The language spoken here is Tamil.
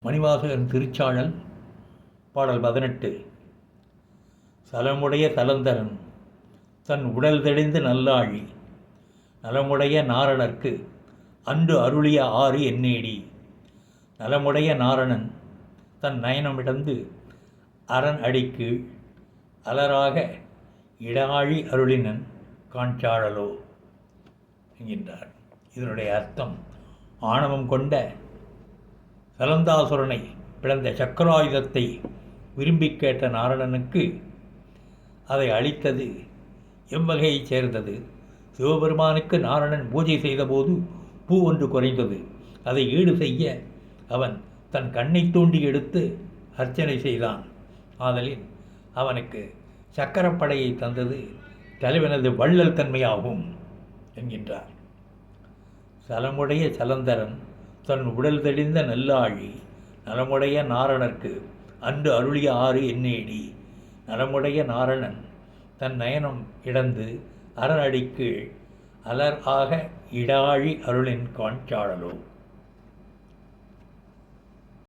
மணிவாசகன் திருச்சாழல் பாடல் 18. சலமுடைய சலந்தரன் தன் உடல் தெளிந்து நல்லாழி நலமுடைய நாரணர்க்கு அன்று அருளிய ஆறு எண்ணேடி. நலமுடைய நாரணன் தன் நயனமிடந்து அரண் அடிக்கீழ் அலராக இடாழி அருளினன் காண்சாழலோ என்கின்றார். இதனுடைய அர்த்தம், ஆணவம் கொண்ட சலந்தாசுரனை பிளந்த சக்கராயுதத்தை விரும்பி கேட்ட நாரணனுக்கு அதை அளித்தது எவ்வகையைச் சேர்ந்தது? சிவபெருமானுக்கு நாரணன் பூஜை செய்தபோது பூ ஒன்று குறைந்தது. அதை ஈடு செய்ய அவன் தன் கண்ணை தூண்டி எடுத்து அர்ச்சனை செய்தான். ஆதலின் அவனுக்கு சக்கரப்படையை தந்தது தலைவனது வள்ளல் தன்மையாகும் என்கின்றார். சலமுடைய சலந்தரன் தன் உடல் தெளிந்த நல்லாழி நலமுடைய நாரணர்க்கு அன்று அருளிய ஆறு எண்ணேடி. நலமுடைய நாரணன் தன் நயனம் இடந்து அரணடிக்கு அலர் ஆக இடாழி அருளின் காண்சாழலோ.